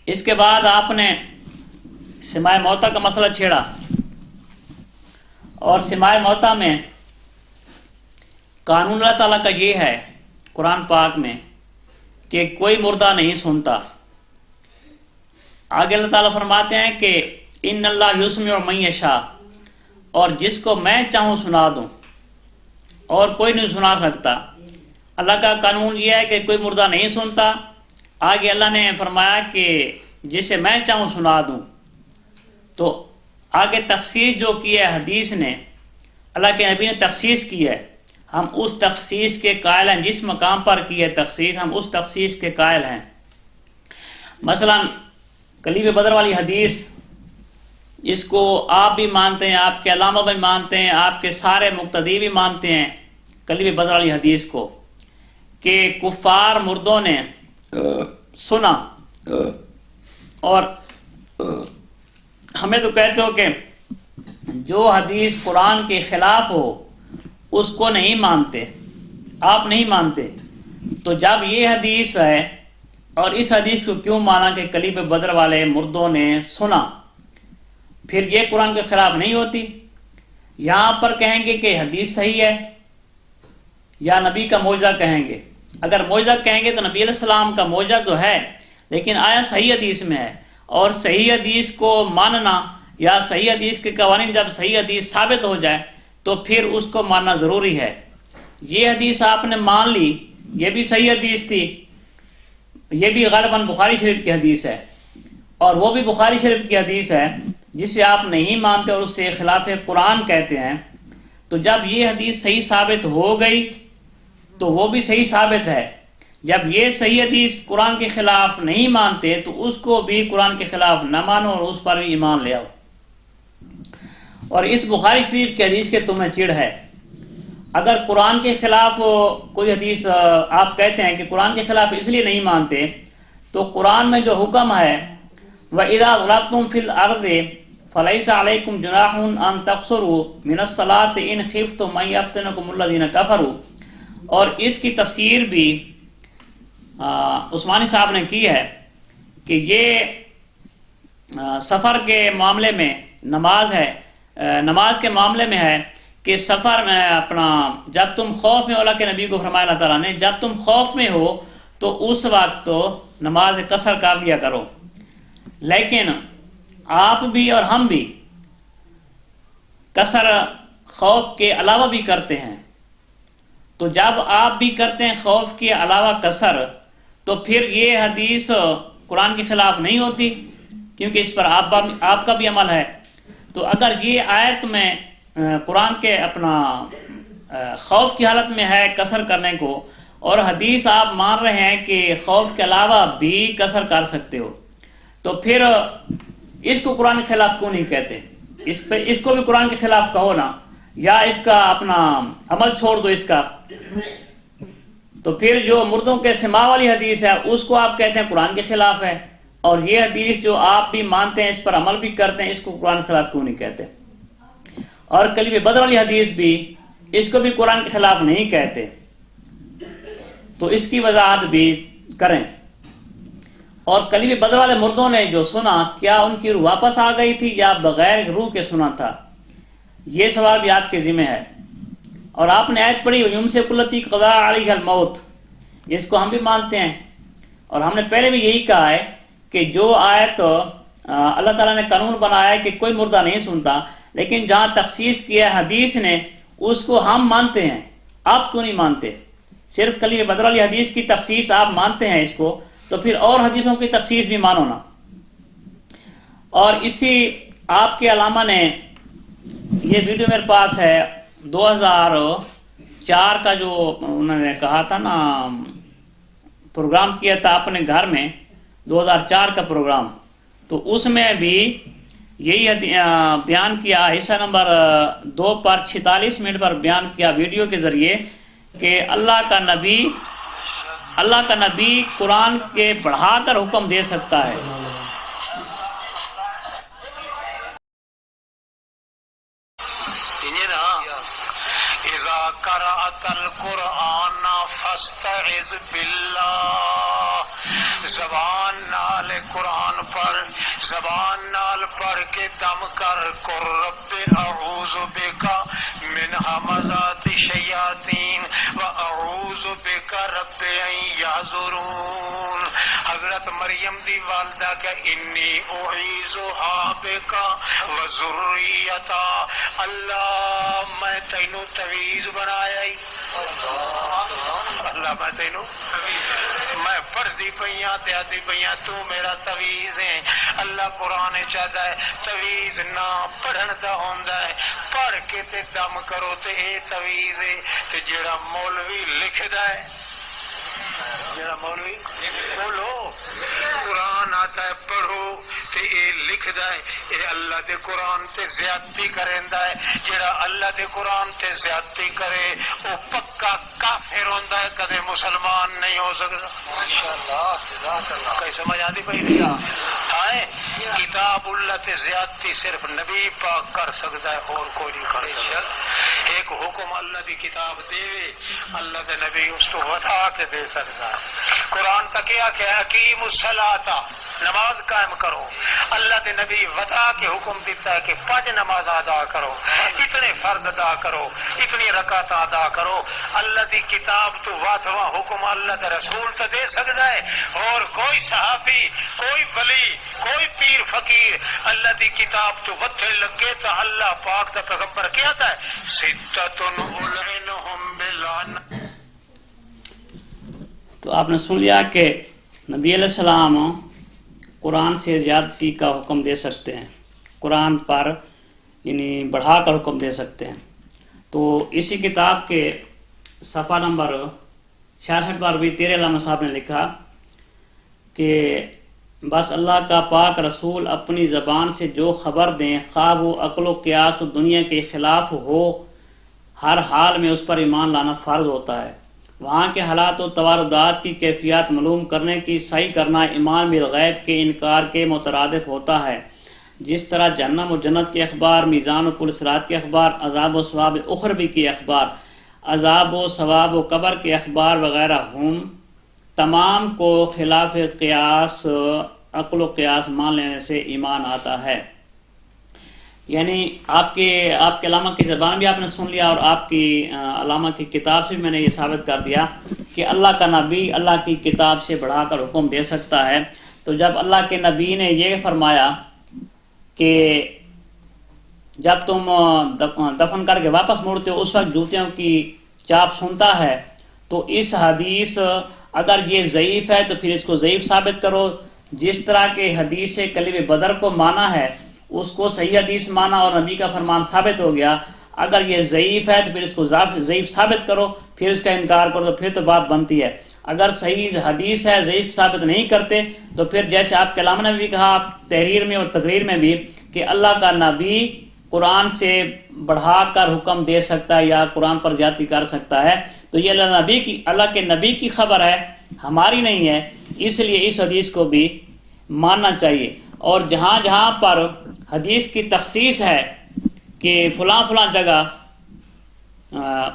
اس کے بعد آپ نے سماع موتا کا مسئلہ چھیڑا، اور سماع موتا میں قانون اللہ تعالیٰ کا یہ ہے قرآن پاک میں کہ کوئی مردہ نہیں سنتا۔ آگے اللہ تعالیٰ فرماتے ہیں کہ ان اللہ یسمع من یشاء، اور جس کو میں چاہوں سنا دوں، اور کوئی نہیں سنا سکتا۔ اللہ کا قانون یہ ہے کہ کوئی مردہ نہیں سنتا۔ آگے اللہ نے فرمایا کہ جسے میں چاہوں سنا دوں، تو آگے تخصیص جو کی ہے حدیث نے، اللہ کے نبی نے تخصیص کی ہے، ہم اس تخصیص کے قائل ہیں۔ جس مقام پر کی ہے تخصیص، ہم اس تخصیص کے قائل ہیں۔ مثلا کلیب بدر والی حدیث، اس کو آپ بھی مانتے ہیں، آپ کے علامہ بھی مانتے ہیں، آپ کے سارے مقتدی بھی مانتے ہیں کلیب بدر والی حدیث کو، کہ کفار مردوں نے سنا، اور ہمیں تو کہتے ہو کہ جو حدیث قرآن کے خلاف ہو اس کو نہیں مانتے، آپ نہیں مانتے۔ تو جب یہ حدیث ہے، اور اس حدیث کو کیوں مانا کہ کلیب بدر والے مردوں نے سنا، پھر یہ قرآن کے خلاف نہیں ہوتی؟ یہاں پر کہیں گے کہ حدیث صحیح ہے، یا نبی کا معجزہ کہیں گے۔ اگر معجزہ کہیں گے تو نبی علیہ السلام کا معجزہ تو ہے، لیکن آیا صحیح حدیث میں ہے، اور صحیح حدیث کو ماننا یا صحیح حدیث کے قوانین جب صحیح حدیث ثابت ہو جائے تو پھر اس کو ماننا ضروری ہے۔ یہ حدیث آپ نے مان لی، یہ بھی صحیح حدیث تھی، یہ بھی غالباً بخاری شریف کی حدیث ہے، اور وہ بھی بخاری شریف کی حدیث ہے جسے آپ نہیں مانتے اور اسے خلاف قرآن کہتے ہیں۔ تو جب یہ حدیث صحیح ثابت ہو گئی تو وہ بھی صحیح ثابت ہے۔ جب یہ صحیح حدیث قرآن کے خلاف نہیں مانتے تو اس کو بھی قرآن کے خلاف نہ مانو اور اس پر بھی ایمان لے آؤ۔ اور اس بخاری شریف کی حدیث کے تمہیں چڑ ہے۔ اگر قرآن کے خلاف کوئی حدیث آپ کہتے ہیں کہ قرآن کے خلاف اس لیے نہیں مانتے، تو قرآن میں جو حکم ہے وَإِذَا ضَرَبْتُمْ فِي الْأَرْضِ فَلَيْسَ عَلَيْكُمْ جُنَاحٌ أَن تَقْصُرُوا مِنَ الصَّلَاةِ إِنْ خِفْتُمْ أَن يَفْتِنَكُمُ الَّذِينَ كَفَرُوا، اور اس کی تفسیر بھی عثمانی صاحب نے کی ہے کہ یہ سفر کے معاملے میں نماز ہے، نماز کے معاملے میں ہے کہ سفر میں اپنا جب تم خوف میں ہو، اللہ کے نبی کو فرمایا اللہ تعالیٰ نے جب تم خوف میں ہو تو اس وقت تو نماز قصر کر لیا کرو۔ لیکن آپ بھی اور ہم بھی قصر خوف کے علاوہ بھی کرتے ہیں، تو جب آپ بھی کرتے ہیں خوف کے علاوہ قصر، تو پھر یہ حدیث قرآن کے خلاف نہیں ہوتی، کیونکہ اس پر آپ کا بھی عمل ہے۔ تو اگر یہ آیت میں قرآن کے اپنا خوف کی حالت میں ہے قصر کرنے کو، اور حدیث آپ مان رہے ہیں کہ خوف کے علاوہ بھی قصر کر سکتے ہو، تو پھر اس کو قرآن کے خلاف کیوں نہیں کہتے؟ اس کو بھی قرآن کے خلاف کہو نا، یا اس کا اپنا عمل چھوڑ دو اس کا۔ تو پھر جو مردوں کے سماع والی حدیث ہے اس کو آپ کہتے ہیں قرآن کے خلاف ہے، اور یہ حدیث جو آپ بھی مانتے ہیں اس پر عمل بھی کرتے ہیں، اس کو قرآن کے خلاف کیوں نہیں کہتے؟ اور کلیب بدر والی حدیث بھی، اس کو بھی قرآن کے خلاف نہیں کہتے، تو اس کی وضاحت بھی کریں۔ اور کلیب بدر والے مردوں نے جو سنا، کیا ان کی روح واپس آ گئی تھی یا بغیر روح کے سنا تھا؟ یہ سوال بھی آپ کے ذمہ ہے۔ اور آپ نے آیت پڑھی وَيُمْسِكُ الَّتِي قَضَىٰ عَلَيْهَا الْمَوْتِ، اس کو ہم بھی مانتے ہیں، اور ہم نے پہلے بھی یہی کہا ہے کہ جو آیت اللہ تعالیٰ نے قانون بنایا ہے کہ کوئی مردہ نہیں سنتا، لیکن جہاں تخصیص کیا حدیث نے اس کو ہم مانتے ہیں، آپ کیوں نہیں مانتے؟ صرف کلیب بدر والی حدیث کی تخصیص آپ مانتے ہیں اس کو، تو پھر اور حدیثوں کی تخصیص بھی مانو نا۔ اور اسی آپ کے علامہ نے یہ ویڈیو میرے پاس ہے 2004 کا، جو انہوں نے کہا تھا نا پروگرام کیا تھا اپنے گھر میں، 2004 کا پروگرام، تو اس میں بھی یہی بیان کیا، حصہ نمبر 2 پر 46 منٹ پر بیان کیا ویڈیو کے ذریعے کہ اللہ کا نبی قرآن کے بڑھا کر حکم دے سکتا ہے۔ اذا قرأت القرآن فاستعذ باللہ زبان نال قرآن پڑھ، زبان نال پڑھ کے دم کر، قل رب اعوذ بک من همزات الشیاطین واعوذ بک رب ان یحضرون۔ حضرت مریم دی والدہ کہ انی اعیذها بک وذریتا، اللہ میں تینوں تعویذ بنایا ہی، اللہ میں تینوں میں پڑھدی پیاں تے آدھی پیاں تو میرا تعویذ ہے۔ اللہ قرآن چاہتا ہے تعویذ نہ پڑھن دا ہوندا ہے، پڑھ کے تے دم کرو تے اے تعویذ ہے۔ تے جیڑا مولوی لکھدا ہے، جیڑا مولوی بولو قرآن آتا ہے پڑھو تے اے لکھدا ہے، اے اللہ دے قرآن تے زیادتی کریندا ہے۔ جیڑا اللہ دے قرآن تے زیادتی کرے او پکا کافر ہوندا ہے، کدے مسلمان نہیں ہو سکتا۔ ماشاءاللہ جزاک اللہ، کئی سمجھ آتی پئی سی؟ ہائے کتاب اللہ تے زیادتی صرف نبی پاک کر سکتا ہے، اور کوئی نہیں کر سکتا۔ ایک حکم اللہ دی کتاب دے، اللہ دے نبی اس تو وضا کے دے سکتا ہے۔ قرآن تک کیا کہ اقیم الصلاۃ، نماز قائم کرو۔ اللہ دے نبی وضا کے حکم دیتا ہے کہ 5 نماز ادا کرو، اتنے فرض ادا کرو، اتنی رکعت ادا کرو۔ اللہ دی کتاب تو واتواں حکم اللہ دے رسول تو دے سکتا ہے، اور کوئی صحابی، کوئی ولی، کوئی پیر فقیر اللہ دی کتاب تو وتھے لگے تو اللہ پاک دا پیغمبر کیا ہے ستۃ العنہم باللعنۃ۔ تو آپ نے سن لیا کہ نبی علیہ السلام قرآن سے زیادتی کا حکم دے سکتے ہیں، قرآن پر یعنی بڑھا کر حکم دے سکتے ہیں۔ تو اسی کتاب کے صفحہ نمبر 66 پر بھی تیرے علامہ صاحب نے لکھا کہ بس اللہ کا پاک رسول اپنی زبان سے جو خبر دیں، خواہ وہ عقل و قیاس و دنیا کے خلاف ہو، ہر حال میں اس پر ایمان لانا فرض ہوتا ہے۔ وہاں کے حالات و تواردات کی کیفیات معلوم کرنے کی صحیح کرنا ایمان بالغیب کے انکار کے مترادف ہوتا ہے۔ جس طرح جہنم و جنت کے اخبار، میزان و پل صراط کے اخبار، عذاب و ثواب اخروی کے اخبار، عذاب و ثواب و قبر کے اخبار وغیرہ ہوں، تمام کو خلاف قیاس، عقل و قیاس مان لینے سے ایمان آتا ہے۔ یعنی آپ کے علامہ کی زبان بھی آپ نے سن لیا، اور آپ کی علامہ کی کتاب سے بھی میں نے یہ ثابت کر دیا کہ اللہ کا نبی اللہ کی کتاب سے بڑھا کر حکم دے سکتا ہے۔ تو جب اللہ کے نبی نے یہ فرمایا کہ جب تم دفن کر کے واپس مڑتے ہو اس وقت جوتیوں کی چاپ سنتا ہے، تو اس حدیث اگر یہ ضعیف ہے تو پھر اس کو ضعیف ثابت کرو۔ جس طرح کے حدیث کلیب بدر کو مانا ہے اس کو صحیح حدیث مانا اور نبی کا فرمان ثابت ہو گیا۔ اگر یہ ضعیف ہے تو پھر اس کو ضعیف ثابت کرو، پھر اس کا انکار کرو، تو پھر تو بات بنتی ہے۔ اگر صحیح حدیث ہے ضعیف ثابت نہیں کرتے تو پھر جیسے آپ کے علامہ نے بھی کہا تحریر میں اور تقریر میں بھی کہ اللہ کا نبی قرآن سے بڑھا کر حکم دے سکتا ہے یا قرآن پر زیادتی کر سکتا ہے، تو یہ اللہ کے نبی کی خبر ہے، ہماری نہیں ہے، اس لیے اس حدیث کو بھی ماننا چاہیے۔ اور جہاں جہاں پر حدیث کی تخصیص ہے کہ فلاں فلاں جگہ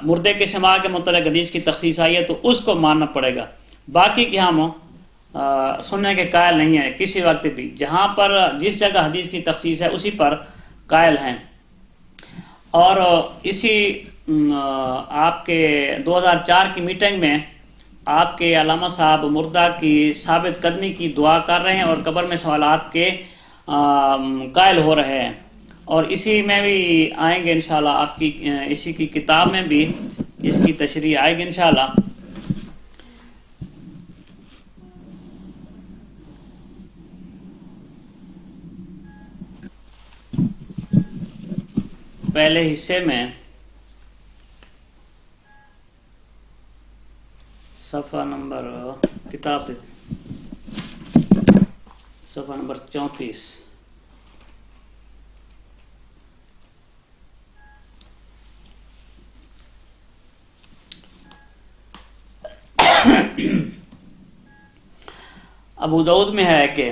مردے کے سماع کے متعلق حدیث کی تخصیص آئی ہے تو اس کو ماننا پڑے گا، باقی کہ ہم سننے کے قائل نہیں ہیں کسی وقت بھی۔ جہاں پر جس جگہ حدیث کی تخصیص ہے اسی پر قائل ہیں۔ اور اسی آپ کے 2004 کی میٹنگ میں آپ کے علامہ صاحب مردہ کی ثابت قدمی کی دعا کر رہے ہیں اور قبر میں سوالات کے قائل ہو رہے ہیں، اور اسی میں بھی آئیں گے انشاءاللہ، آپ کی اسی کی کتاب میں بھی اس کی تشریح آئے گی انشاءاللہ۔ پہلے حصے میں صفحہ نمبر کتاب صفحہ نمبر 34 ابو داؤد میں ہے کہ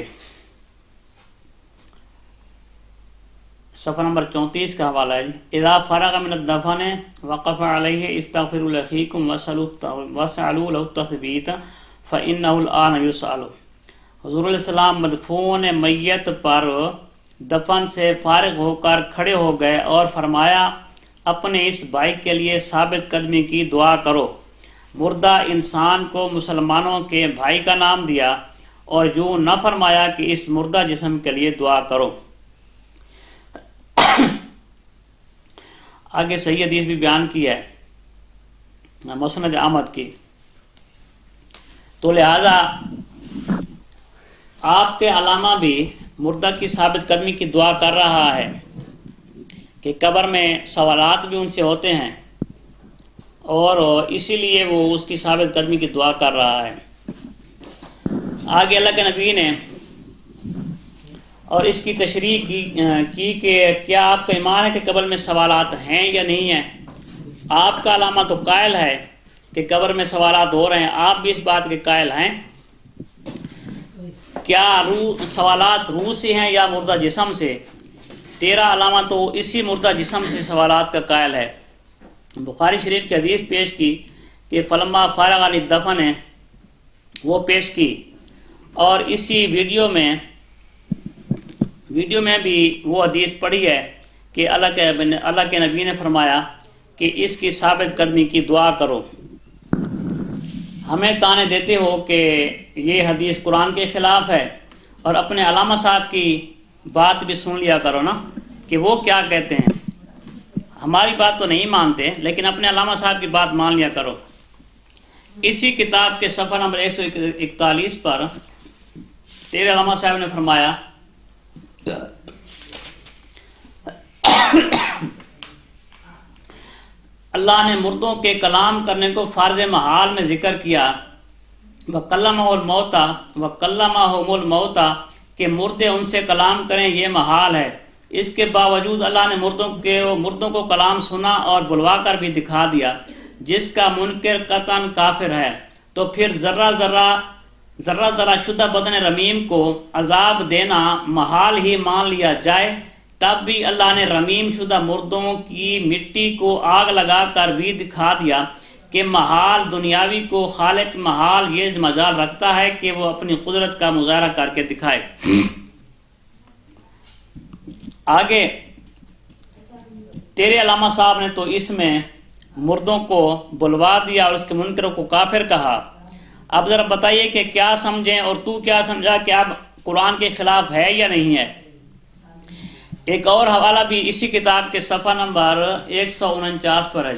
صفحہ نمبر 34 کا حوالہ ہے، اذا فرغ من الدفن وقف علیہ استغفروا لاخیکم وسألوا له التثبیت فإنه الآن يسأل۔ حضور علیہ السلام مدفون میت پر دفن سے فارغ ہو کر کھڑے ہو گئے اور فرمایا اپنے اس بھائی کے لیے ثابت قدمی کی دعا کرو۔ مردہ انسان کو مسلمانوں کے بھائی کا نام دیا اور یوں نہ فرمایا کہ اس مردہ جسم کے لیے دعا کرو۔ آگے صحیح حدیث بھی بیان کی ہے مسند احمد کی، تو لہذا آپ کے علامہ بھی مردہ کی ثابت قدمی کی دعا کر رہا ہے کہ قبر میں سوالات بھی ان سے ہوتے ہیں اور اسی لیے وہ اس کی ثابت قدمی کی دعا کر رہا ہے۔ آگے اللہ کے نبی نے اور اس کی تشریح کی کہ کیا آپ کا ایمان ہے کہ قبر میں سوالات ہیں یا نہیں ہیں؟ آپ کا علامہ تو قائل ہے کہ قبر میں سوالات ہو رہے ہیں، آپ بھی اس بات کے قائل ہیں؟ کیا سوالات روح سے ہیں یا مردہ جسم سے؟ تیرا علامہ تو اسی مردہ جسم سے سوالات کا قائل ہے۔ بخاری شریف کی حدیث پیش کی کہ فلما فارغ عن الدفن ہے وہ پیش کی، اور اسی ویڈیو میں بھی وہ حدیث پڑھی ہے کہ اللہ کے نبی نے فرمایا کہ اس کی ثابت قدمی کی دعا کرو۔ ہمیں تانے دیتے ہو کہ یہ حدیث قرآن کے خلاف ہے، اور اپنے علامہ صاحب کی بات بھی سن لیا کرو نا کہ وہ کیا کہتے ہیں۔ ہماری بات تو نہیں مانتے لیکن اپنے علامہ صاحب کی بات مان لیا کرو۔ اسی کتاب کے صفحہ نمبر 141 پر تیرے علامہ صاحب نے فرمایا اللہ نے مردوں کے کلام کرنے کو فرض محال میں ذکر کیا، وَكَلَّمَهُمُ الْمَوْتَى کہ مردے ان سے کلام کریں یہ محال ہے۔ اس کے باوجود اللہ نے مردوں کو کلام سنا اور بلوا کر بھی دکھا دیا، جس کا منکر قطعاً کافر ہے۔ تو پھر ذرہ ذرہ شدہ بدن رمیم کو عذاب دینا محال ہی مان لیا جائے، تب بھی اللہ نے رمیم شدہ مردوں کی مٹی کو آگ لگا کر بھی دکھا دیا کہ محال دنیاوی کو خالق محال یہ مجال رکھتا ہے کہ وہ اپنی قدرت کا مظاہرہ کر کے دکھائے۔ آگے تیرے علامہ صاحب نے تو اس میں مردوں کو بلوا دیا اور اس کے منکروں کو کافر کہا۔ اب ذرا بتائیے کہ کیا سمجھیں اور تو کیا سمجھا کہ اب قرآن کے خلاف ہے یا نہیں ہے؟ ایک اور حوالہ بھی اسی کتاب کے صفحہ نمبر 149 پر ہے۔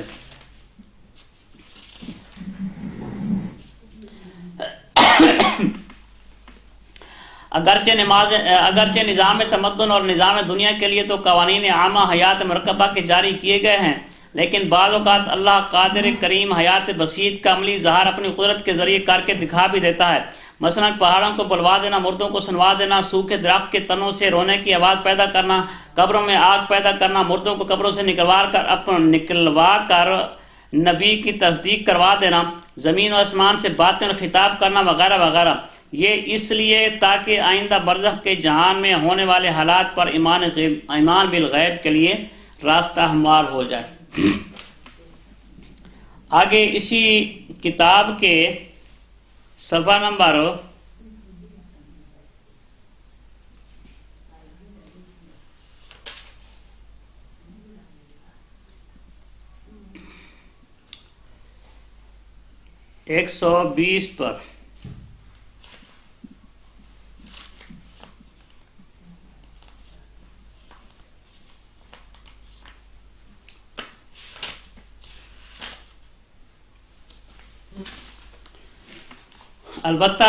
اگرچہ نظام تمدن اور نظام دنیا کے لیے تو قوانین عامہ حیات مرکبہ کے جاری کیے گئے ہیں، لیکن بعض اوقات اللہ قادر کریم حیات بسیط کا عملی اظہار اپنی قدرت کے ذریعے کر کے دکھا بھی دیتا ہے۔ مثلا پہاڑوں کو بلوا دینا، مردوں کو سنوا دینا، سوکھے درخت کے تنوں سے رونے کی آواز پیدا کرنا، قبروں میں آگ پیدا کرنا، مردوں کو قبروں سے نکلوا کر نبی کی تصدیق کروا دینا، زمین و آسمان سے باطن خطاب کرنا وغیرہ وغیرہ، یہ اس لیے تاکہ آئندہ برزخ کے جہان میں ہونے والے حالات پر ایمان بالغیب کے لیے راستہ ہموار ہو جائے۔ آگے اسی کتاب کے صفحہ نمبر 120 پر البتہ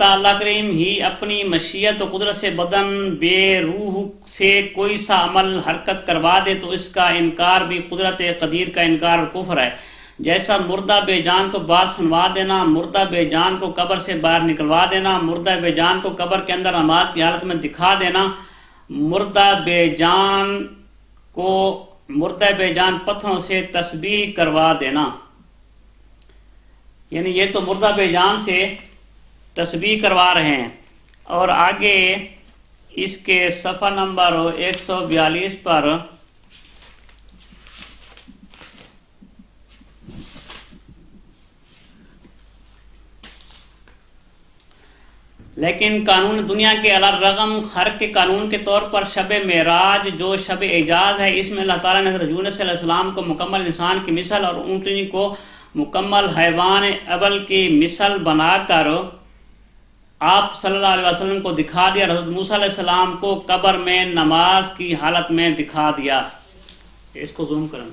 اللہ کریم ہی اپنی مشیت و قدرت سے بدن بے روح سے کوئی سا عمل حرکت کروا دے تو اس کا انکار بھی قدرت قدیر کا انکار اور کفر ہے۔ جیسا مردہ بے جان کو بات سنوا دینا، مردہ بے جان کو قبر سے باہر نکلوا دینا، مردہ بے جان کو قبر کے اندر نماز کی حالت میں دکھا دینا، مردہ بے جان پتھروں سے تسبیح کروا دینا، یعنی یہ تو مردہ بے جان سے تسبیح کروا رہے ہیں۔ اور آگے اس کے صفحہ نمبر 142 پر لیکن قانون دنیا کے علیرغم خرق کے قانون کے طور پر شب معراج جو شب اعجاز ہے، اس میں اللہ تعالیٰ نے حضرت یونس علیہ السلام کو مکمل انسان کی مثل اور اونٹنی کو مکمل حیوان ابل کی مثل بنا کر آپ صلی اللہ علیہ وسلم کو دکھا دیا، حضرت موسیٰ علیہ السلام کو قبر میں نماز کی حالت میں دکھا دیا۔ اس کو زوم کریں۔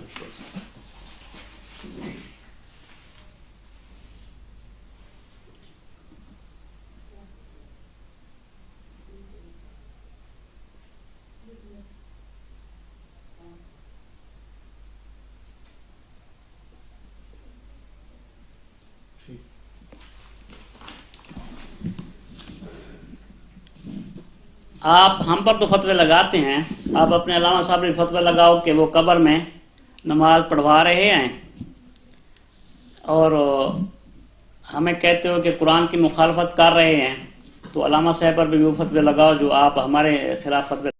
آپ ہم پر تو فتوے لگاتے ہیں، آپ اپنے علامہ صاحب نے فتوی لگاؤ کہ وہ قبر میں نماز پڑھوا رہے ہیں، اور ہمیں کہتے ہو کہ قرآن کی مخالفت کر رہے ہیں، تو علامہ صاحب پر بھی وہ فتوے لگاؤ جو آپ ہمارے خلاف فتوے